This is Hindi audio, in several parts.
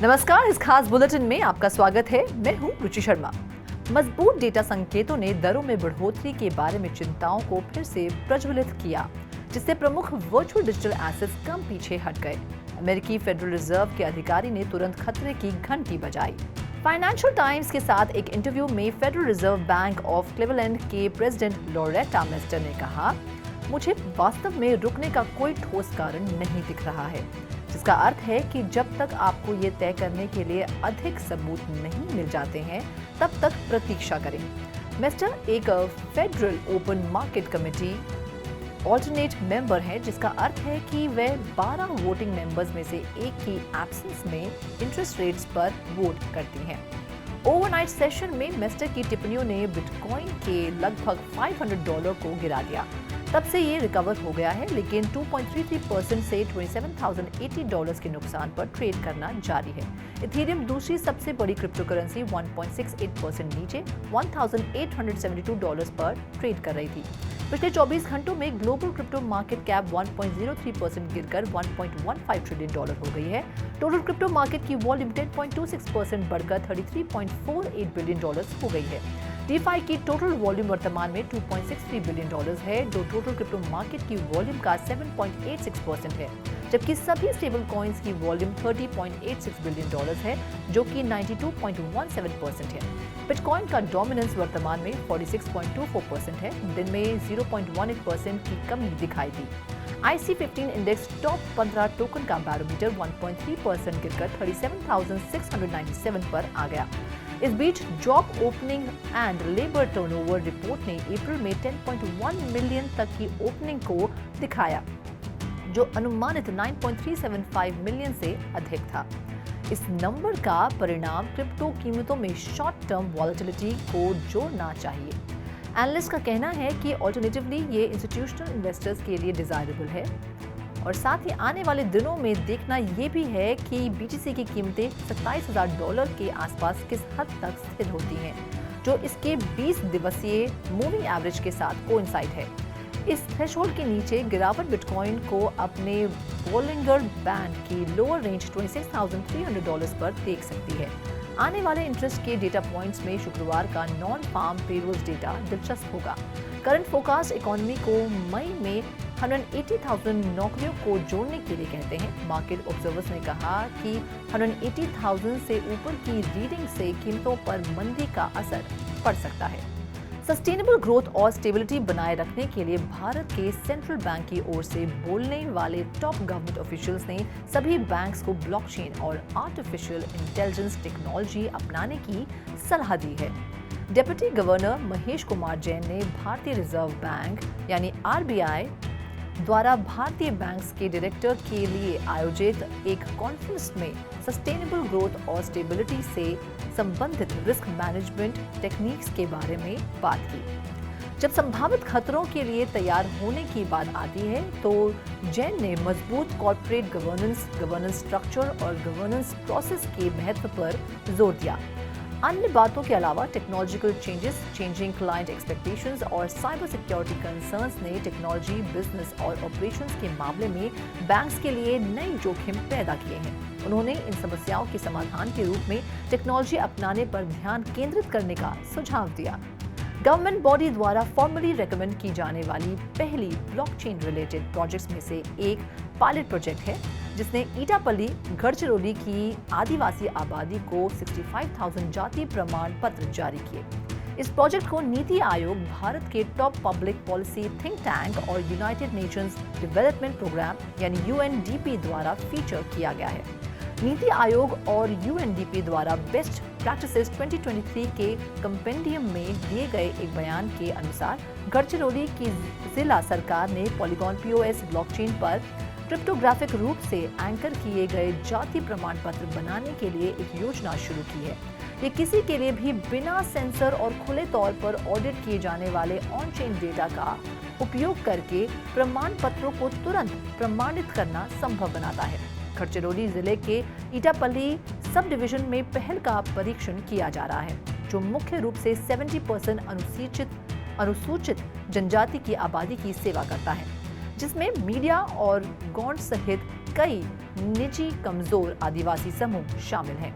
नमस्कार, इस खास बुलेटिन में आपका स्वागत है। मैं हूं रुचि शर्मा। मजबूत डेटा संकेतों ने दरों में बढ़ोतरी के बारे में चिंताओं को फिर से प्रज्वलित किया, जिससे प्रमुख वर्चुअल डिजिटल एसेट्स कम पीछे हट गए। अमेरिकी फेडरल रिजर्व के अधिकारी ने तुरंत खतरे की घंटी बजाई। फाइनेंशियल टाइम्स के साथ एक इंटरव्यू में federal reserve bank of Cleveland के प्रेसिडेंट लोरेटा मेस्टर ने कहा, मुझे वास्तव में रुकने का कोई ठोस कारण नहीं दिख रहा है, जिसका अर्थ है कि जब तक आपको ये तय करने के लिए अधिक सबूत नहीं मिल जाते हैं, तब तक प्रतीक्षा करें। मेस्टर एक federal open market committee alternate member हैं, जिसका अर्थ है कि वह 12 वोटिंग मेंबर्स में से एक की एब्सेंस में इंटरेस्ट रेट्स पर वोट करती हैं। ओवरनाइट सेशन में मेस्टर की टिप्पणियों ने बिटकॉइन के लगभग $500 को गिरा दिया। तब से ये रिकवर हो गया है, लेकिन 2.33% से $27,080 के नुकसान पर ट्रेड करना जारी है। इथेरियम दूसरी सबसे बड़ी क्रिप्टो करेंसी 1.68% नीचे $1,872 पर ट्रेड कर रही थी। पिछले 24 घंटों में ग्लोबल क्रिप्टो मार्केट कैप 1.03% गिरकर $1.15 ट्रिलियन हो गई है। टोटल क्रिप्टो मार्केट की वॉल्यूम 10.26% बढ़कर $33.48 बिलियन हो गई है। डीफाई की टोटल वॉल्यूम वर्तमान में $2.63 बिलियन है, जो टोटल क्रिप्टो मार्केट की वॉल्यूम का 7.86% है, जबकि सभी स्टेबल कॉइन्स की वॉल्यूम $30.86 बिलियन है, जो कि 92.17% है। बिटकॉइन का डोमिनेंस वर्तमान में 46.24% है। दिन में 0.18% की कमी दिखाई दी। IC15 इंडेक्स टॉप 15 टोकन का बैरोमीटर 1.3% गिरकर 37,697 पर आ गया। इस बीच job opening and labour turnover report ने अप्रैल में 10.1 मिलियन तक की ओपनिंग को दिखाया, जो अनुमानित 9.375 मिलियन से अधिक था। इस नंबर का परिणाम क्रिप्टो कीमतों में शॉर्ट टर्म वॉलेटिलिटी को जोड़ना चाहिए। एनालिस्ट का कहना है कि ऑल्टरनेटिवली ये इंस्टीट्यूशनल इन्वेस्टर्स के लिए डिजायरेबल है, और साथ ही आने वाले दिनों में देखना ये भी है कि BTC की कीमतें $27,000 के आसपास किस हद तक स्थिर होती हैं, जो इसके 20 दिवसीय मूविंग एवरेज के साथ कोइंसाइड है। इस थ्रेशोल्ड के नीचे गिरावट बिटकॉइन को अपने बोलिंगर बैंड की लोअर रेंज $26,300 पर देख सकती है। आने वाले इंटरेस्ट के डेटा पॉइंट्स में शुक्रवार का नॉन फार्म पेरोल्स डेटा दिलचस्प होगा। करंट फोरकास्ट इकोनॉमी को मई में 180,000 नौकरियों को जोड़ने के लिए कहते हैं। मार्केट ऑब्जर्वर्स ने कहा कि 180,000 से ऊपर की रीडिंग से कीमतों पर मंदी का असर पड़ सकता है। सस्टेनेबल ग्रोथ और स्टेबिलिटी बनाए रखने के लिए भारत के सेंट्रल बैंक की ओर से बोलने वाले टॉप गवर्नमेंट ऑफिशियल्स ने सभी बैंक्स को ब्लॉकचेन और आर्टिफिशियल इंटेलिजेंस टेक्नोलॉजी अपनाने की सलाह दी है। डिप्टी गवर्नर महेश कुमार जैन ने भारतीय रिजर्व बैंक यानी RBI द्वारा भारतीय बैंक्स के डायरेक्टर के लिए आयोजित एक कॉन्फ्रेंस में सस्टेनेबल ग्रोथ और स्टेबिलिटी से संबंधित रिस्क मैनेजमेंट टेक्निक्स के बारे में बात की। जब संभावित खतरों के लिए तैयार होने की बात आती है, तो जैन ने मजबूत कॉर्पोरेट गवर्नेंस स्ट्रक्चर और गवर्नेंस प्रोसेस के महत्व पर जोर दिया। अन्य बातों के अलावा technological changes, changing client expectations और साइबर सिक्योरिटी कंसर्न्स ने टेक्नोलॉजी, बिजनेस और ऑपरेशंस के मामले में बैंक्स के लिए नई जोखिम पैदा किए हैं। उन्होंने इन समस्याओं के समाधान के रूप में टेक्नोलॉजी अपनाने पर ध्यान केंद्रित करने का सुझाव दिया। गवर्नमेंट बॉडी द्वारा फॉर्मली रेकमेंड की जाने वाली पहली ब्लॉकचेन रिलेटेड प्रोजेक्ट्स में से एक पायलट प्रोजेक्ट है, जिसने ईटापल्ली गढ़चिरौली की आदिवासी आबादी को 65,000 जाति प्रमाण पत्र जारी किए। इस प्रोजेक्ट को नीति आयोग, भारत के top public policy think tank और यूनाइटेड नेशंस डेवलपमेंट प्रोग्राम यानी UNDP द्वारा फीचर किया गया है। नीति आयोग और UNDP द्वारा बेस्ट प्रैक्टिसेस 2023 के कंपेंडियम में दिए गए एक बयान के अनुसार गढ़चिरौली की जिला सरकार ने पॉलीगॉन POS ब्लॉकचेन पर क्रिप्टोग्राफिक रूप से एंकर किए गए जाति प्रमाण पत्र बनाने के लिए एक योजना शुरू की है। ये किसी के लिए भी बिना सेंसर और खुले तौर पर ऑडिट किए जाने वाले ऑन चेन डेटा का उपयोग करके प्रमाण पत्रों को तुरंत प्रमाणित करना संभव बनाता है। गढ़चिरौली जिले के ईटापल्ली सब डिवीजन में पहल का परीक्षण किया जा रहा है, जो मुख्य रूप से 70% अनुसूचित जनजाति की आबादी की सेवा करता है। जिसमें मीडिया और गौंड सहित कई निजी कमजोर आदिवासी समूह शामिल हैं।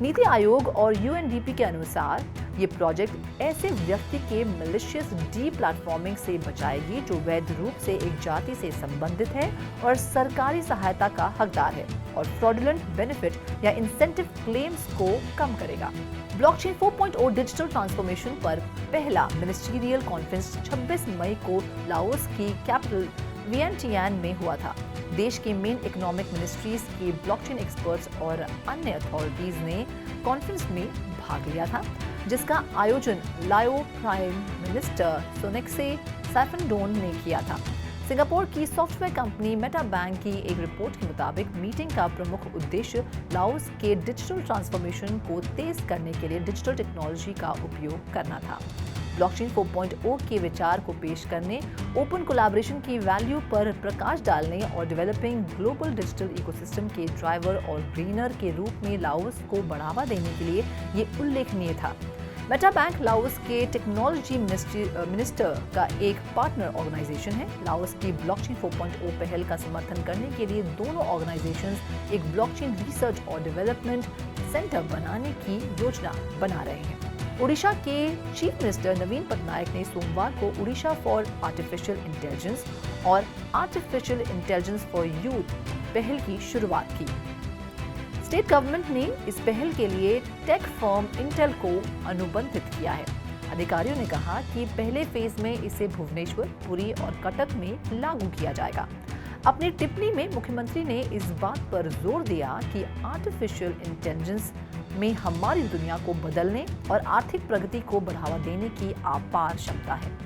नीति आयोग और यूएनडीपी के अनुसार ये प्रोजेक्ट ऐसे व्यक्ति के मैलिशियस डी प्लेटफॉर्मिंग से बचाएगी जो वैध रूप से एक जाति से संबंधित है और सरकारी सहायता का हकदार है, और फ्रॉडुलेंट बेनिफिट या इंसेंटिव क्लेम्स को कम करेगा। ब्लॉकचेन 4.0 डिजिटल ट्रांसफॉर्मेशन पर पहला मिनिस्ट्रियल कॉन्फ्रेंस 26 मई को लाओस की कैपिटल वियंटियान में हुआ था। देश के मेन इकोनॉमिक मिनिस्ट्रीज के ब्लॉकचेन एक्सपर्ट्स और अन्य अथॉरिटीज ने कॉन्फ्रेंस में भाग लिया था, जिसका आयोजन लाओ प्राइम मिनिस्टर सोनेक्से सैफनडोन ने किया था। सिंगापुर की सॉफ्टवेयर कंपनी मेटा बैंक की एक रिपोर्ट के मुताबिक मीटिंग का प्रमुख उद्देश्य लाओस के डिजिटल ट्रांसफॉर्मेशन को तेज करने के लिए डिजिटल टेक्नोलॉजी का उपयोग करना था। ब्लॉकचेन 4.0 के विचार को पेश करने, ओपन कोलैबोरेशन की वैल्यू पर प्रकाश डालने और डेवलपिंग ग्लोबल डिजिटल इकोसिस्टम के ड्राइवर और ग्रीनर के रूप में लाओस को बढ़ावा देने के लिए ये उल्लेखनीय था। मेटा बैंक लाओस के टेक्नोलॉजी मिनिस्टर का एक पार्टनर ऑर्गेनाइजेशन है। लाओस की ब्लॉकचेन 4.0 पहल का समर्थन करने के लिए दोनों ऑर्गेनाइजेशंस एक ब्लॉकचेन रिसर्च और डेवलपमेंट सेंटर बनाने की योजना बना रहे हैं। ओडिशा के चीफ मिनिस्टर नवीन पटनायक ने सोमवार को ओडिशा फॉर आर्टिफिशियल इंटेलिजेंस और आर्टिफिशियल इंटेलिजेंस फॉर यूथ पहल की शुरुआत की। स्टेट गवर्नमेंट ने इस पहल के लिए टेक फर्म इंटेल को अनुबंधित किया है। अधिकारियों ने कहा कि पहले फेज में इसे भुवनेश्वर, पुरी और कटक में लागू किया जाएगा। अपनी टिप्पणी में मुख्यमंत्री ने इस बात पर जोर दिया कि आर्टिफिशियल इंटेलिजेंस में हमारी दुनिया को बदलने और आर्थिक प्रगति को बढ़ावा देने की अपार क्षमता है।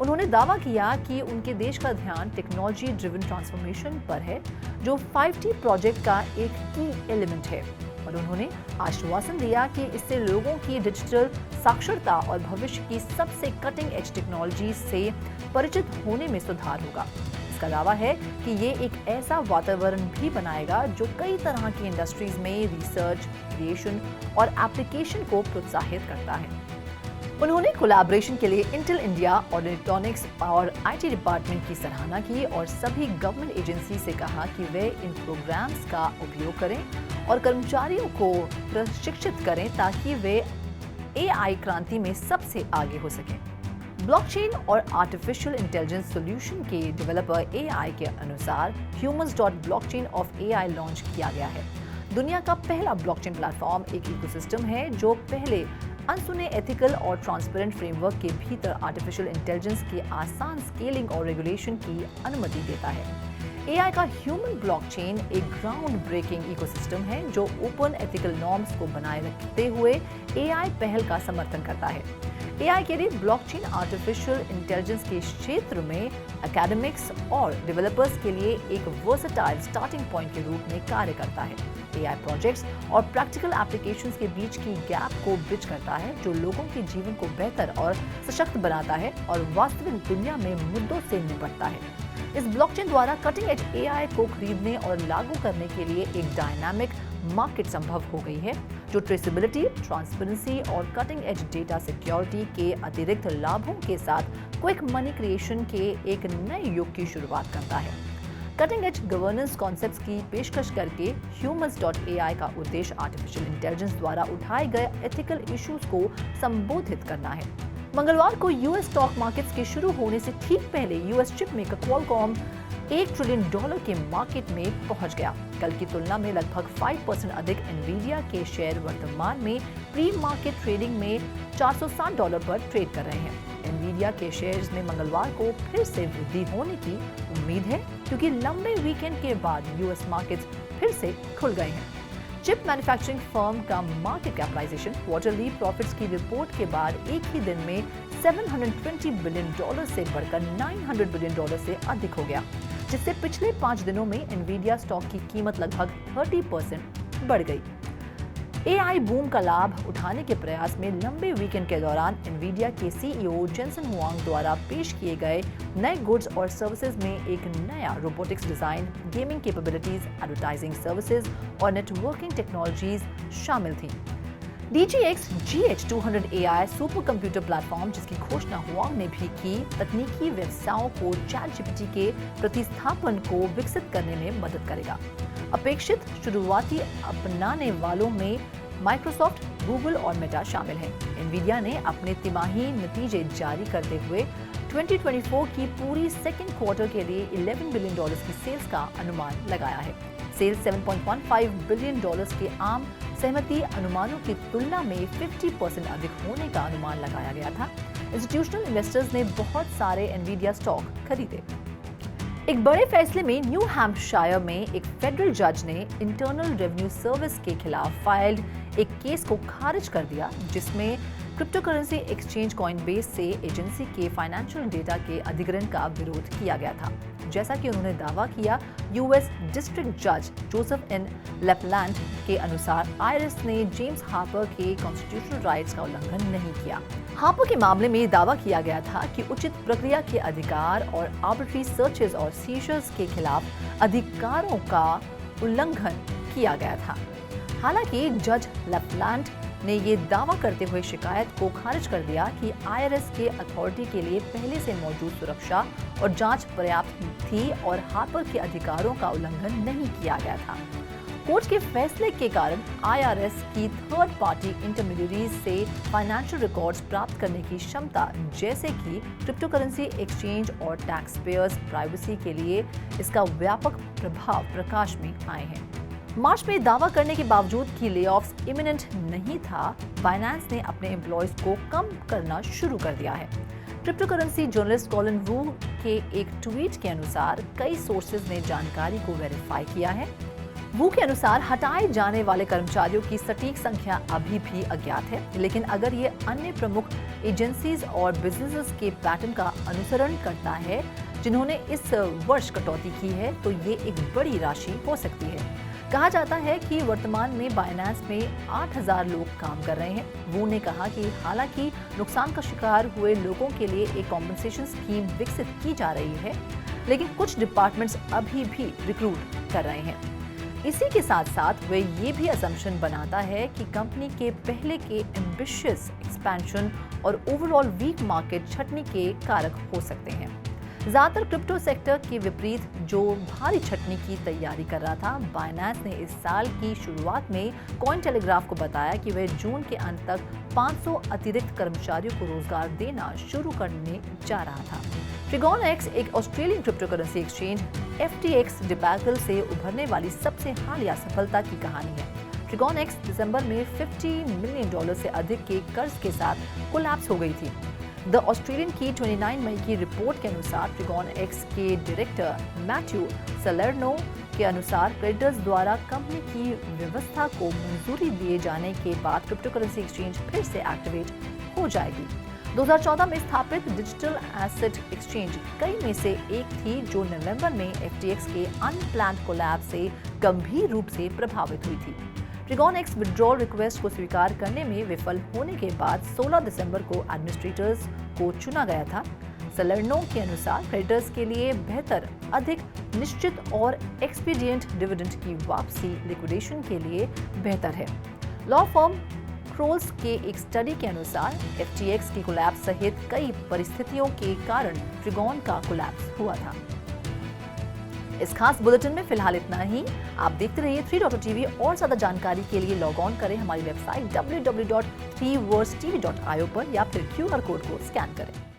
उन्होंने दावा किया कि उनके देश का ध्यान टेक्नोलॉजी ड्रिवन ट्रांसफॉर्मेशन पर है, जो 5T प्रोजेक्ट का एक की एलिमेंट है, और उन्होंने आश्वासन दिया कि इससे लोगों की डिजिटल साक्षरता और भविष्य की सबसे कटिंग एज टेक्नोलॉजी से परिचित होने में सुधार होगा। इसका दावा है कि ये एक ऐसा वातावरण भी बनाएगा जो कई तरह की इंडस्ट्रीज में रिसर्च, क्रिएशन और एप्लीकेशन को प्रोत्साहित करता है। उन्होंने कोलैबोरेशन के लिए इंटेल इंडिया और इलेक्ट्रॉनिक्स और IT डिपार्टमेंट की सराहना की और सभी गवर्नमेंट एजेंसी से कहा कि वे इन प्रोग्राम्स का उपयोग करें और कर्मचारियों को प्रशिक्षित करें ताकि वे AI क्रांति में सबसे आगे हो सकें। ब्लॉकचेन और आर्टिफिशियल इंटेलिजेंस सॉल्यूशन के डेवलपर AI के अनुसार humans.blockchain of AI लॉन्च किया गया है। दुनिया का पहला ब्लॉकचेन प्लेटफॉर्म एक इकोसिस्टम है जो पहले अनसुने एथिकल और ट्रांसपेरेंट फ्रेमवर्क के भीतर आर्टिफिशियल इंटेलिजेंस की आसान स्केलिंग और रेगुलेशन की अनुमति देता है। AI का ह्यूमन ब्लॉकचेन एक ग्राउंड ब्रेकिंग इकोसिस्टम है जो ओपन एथिकल नॉर्म्स को बनाए रखते हुए AI पहल का समर्थन करता है। AI के लिए ब्लॉकचेन आर्टिफिशियल इंटेलिजेंस के क्षेत्र में एकेडमिक्स और डेवलपर्स के लिए एक वर्सेटाइल स्टार्टिंग पॉइंट के रूप में कार्य करता है। AI प्रोजेक्ट्स और प्रैक्टिकल एप्लीकेशंस के बीच की गैप को ब्रिज करता है, जो लोगों के जीवन को बेहतर और सशक्त बनाता है और वास्तविक दुनिया में मुद्दों से निपटता है। इस ब्लॉकचेन द्वारा कटिंग एज AI को खरीदने और लागू करने के लिए एक डायनामिक मार्केट संभव हो गई है, जो ट्रेसेबिलिटी, ट्रांसपेरेंसी और कटिंग एज डेटा सिक्योरिटी के अतिरिक्त लाभों के साथ क्विक मनी क्रिएशन के एक नए युग की शुरुआत करता है। कटिंग एज गवर्नेंस कॉन्सेप्ट्स की पेशकश करके humans.ai का उद्देश्य आर्टिफिशियल इंटेलिजेंस द्वारा उठाए गए एथिकल इश्यूज को संबोधित करना है। मंगलवार को यूएस स्टॉक मार्केट्स के शुरू होने से ठीक पहले US chip maker Qualcomm $1 trillion के मार्केट में पहुंच गया। कल की तुलना में लगभग 5% अधिक एनवीडिया के शेयर वर्तमान में प्री मार्केट ट्रेडिंग में $460 पर ट्रेड कर रहे हैं। एनवीडिया के शेयर्स में मंगलवार को फिर से वृद्धि होने की उम्मीद है, क्योंकि लंबे वीकेंड के बाद यूएस मार्केट्स फिर से खुल गए हैं। चिप मैन्युफैक्चरिंग फर्म का मार्केट कैपिटलाइजेशन क्वार्टरली प्रॉफिट्स की रिपोर्ट के बाद एक ही दिन में $720 बिलियन से बढ़कर $900 बिलियन से अधिक हो गया, जिससे पिछले 5 दिनों में एनवीडिया स्टॉक की कीमत लगभग 30% बढ़ गई। AI बूम का लाभ उठाने के प्रयास में लंबे वीकेंड के दौरान एनवीडिया के CEO जेंसन हुआंग द्वारा पेश किए गए नए गुड्स और सर्विसेज में एक नया robotics design, gaming capabilities, advertising services और नेटवर्किंग टेक्नोलॉजीज शामिल थीं। DGX GH200 AI super computer platform, जिसकी घोषणा हुआंग ने भी की, तकनीकी व्यवसायों को ChatGPT के प्रतिस्थापन को विकसित करने में मदद करेगा। अपेक्षित शुरुआती अपनाने वालों में माइक्रोसॉफ्ट, गूगल और मेटा शामिल हैं। एनवीडिया ने अपने तिमाही नतीजे जारी करते हुए 2024 की पूरी सेकेंड क्वार्टर के लिए $11 बिलियन की सेल्स का अनुमान लगाया है। सेल्स $7.15 बिलियन के आम सहमति अनुमानों की तुलना में 50% अधिक होने का अनुमान लगाया गया था। इंस्टीट्यूशनल इन्वेस्टर्स ने बहुत सारे एनवीडिया स्टॉक खरीदे। एक बड़े फैसले में न्यू हैम्पशायर में एक फेडरल जज ने इंटरनल रेवेन्यू सर्विस के खिलाफ फाइल्ड एक केस को खारिज कर दिया, जिसमें क्रिप्टोकरेंसी एक्सचेंज कॉइनबेस से एजेंसी के फाइनेंशियल डेटा के अधिग्रहण का विरोध किया गया था। जैसा कि उन्होंने दावा किया, यूएस डिस्ट्रिक्ट जज जोसेफ एन लेपलैंड के अनुसार आईआरएस ने जेम्स हार्पर के कॉन्स्टिट्यूशनल राइट्स का उल्लंघन नहीं किया। हार्पर के मामले में दावा किया गया था कि उचित प्रक्रिया के अधिकार और आर्बिट्री सर्चेस और सीजर्स के खिलाफ अधिकारों का उल्लंघन किया गया था। हालांकि जज लेपलैंड ने ये दावा करते हुए शिकायत को खारिज कर दिया कि आईआरएस के अथॉरिटी के लिए पहले से मौजूद सुरक्षा और जांच पर्याप्त थी और हार्पर के अधिकारों का उल्लंघन नहीं किया गया था। कोर्ट के फैसले के कारण आईआरएस की थर्ड पार्टी इंटरमीडियरीज से फाइनेंशियल रिकॉर्ड्स प्राप्त करने की क्षमता, जैसे कि क्रिप्टोकरेंसी एक्सचेंज और टैक्स पेयर्स प्राइवेसी के लिए इसका व्यापक प्रभाव प्रकाश में आए हैं। मार्च में दावा करने के बावजूद कि लेऑफ्स इमिनेंट नहीं था, बाइनेंस ने अपने एम्प्लॉयज को कम करना शुरू कर दिया है। क्रिप्टोकरेंसी जर्नलिस्ट कॉलिन वू के एक ट्वीट के अनुसार कई सोर्सेज ने जानकारी को वेरीफाई किया है। वू के अनुसार हटाए जाने वाले कर्मचारियों की सटीक संख्या अभी भी अज्ञात है, लेकिन अगर ये अन्य प्रमुख एजेंसीज और बिजनेसेस के पैटर्न का अनुसरण करता है जिन्होंने इस वर्ष कटौती की है, तो ये एक बड़ी राशि हो सकती है। कहा जाता है कि वर्तमान में बाइनेंस में 8,000 लोग काम कर रहे हैं। वू ने कहा कि हालांकि नुकसान का शिकार हुए लोगों के लिए एक कॉम्पेंसेशन स्कीम विकसित की जा रही है, लेकिन कुछ डिपार्टमेंट्स अभी भी रिक्रूट कर रहे हैं। इसी के साथ साथ वे ये भी असम्पशन बनाता है कि कंपनी के पहले के एम्बिशियस एक्सपेंशन और ओवरऑल वीक मार्केट छटनी के कारक हो सकते हैं। ज्यादातर क्रिप्टो सेक्टर के विपरीत जो भारी छटनी की तैयारी कर रहा था, बाइनेंस ने इस साल की शुरुआत में कॉइन टेलीग्राफ को बताया कि वह जून के अंत तक 500 अतिरिक्त कर्मचारियों को रोजगार देना शुरू करने जा रहा था। ट्रिगोन-एक्स एक Australian cryptocurrency exchange FTX debacle से उभरने वाली सबसे हालिया सफलता की कहानी है। ट्रिगोन-एक्स दिसंबर में $50 मिलियन से अधिक के कर्ज के साथ कोलैप्स हो गई थी। द ऑस्ट्रेलियन की 29 मई की रिपोर्ट के अनुसार ट्रिगोन-एक्स के डायरेक्टर मैथ्यू सलर्नो के अनुसार क्रेडिटर्स द्वारा कंपनी की व्यवस्था को मंजूरी दिए जाने के बाद क्रिप्टोकरेंसी एक्सचेंज फिर से एक्टिवेट हो जाएगी। 2014 में स्थापित डिजिटल एसेट एक्सचेंज कई में से एक थी, जो नवंबर में FTX के अनप्लान्ड कोलैप्स से गंभीर रूप से प्रभावित हुई थी। ट्रिगोन-एक्स विड्रॉल रिक्वेस्ट को स्वीकार करने में विफल होने के बाद 16 दिसंबर को एडमिनिस्ट्रेटर्स को चुना गया था। सलर्नो के अनुसार क्रेडिटर्स के लिए बेहतर, अधिक निश्चित और एक्सपीडिएंट डिविडेंड की वापसी लिक्विडेशन के लिए बेहतर है। लॉ फर्म क्रोल्स के एक स्टडी के अनुसार FTX की कोलैप्स सहित कई परिस्थितियों के कारण ट्रिगोन का कोलैप्स हुआ था। इस खास बुलेटिन में फिलहाल इतना ही। आप देखते रहिए 3.TV। और ज्यादा जानकारी के लिए लॉग ऑन करें हमारी वेबसाइट www.3versetv.io पर या फिर QR कोड को स्कैन करें।